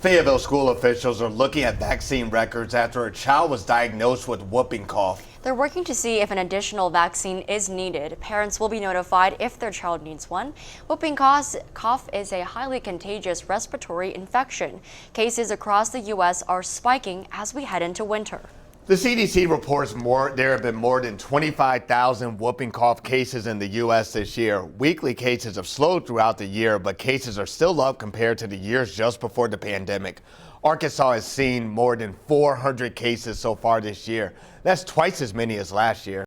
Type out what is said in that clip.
Fayetteville school officials are looking at vaccine records after a child was diagnosed with whooping cough. They're working to see if an additional vaccine is needed. Parents will be notified if their child needs one. Whooping cough is a highly contagious respiratory infection. Cases across the U.S. are spiking as we head into winter. The CDC reports there have been more than 25,000 whooping cough cases in the U.S. this year. Weekly cases have slowed throughout the year, but cases are still up compared to the years just before the pandemic. Arkansas has seen more than 400 cases so far this year. That's twice as many as last year.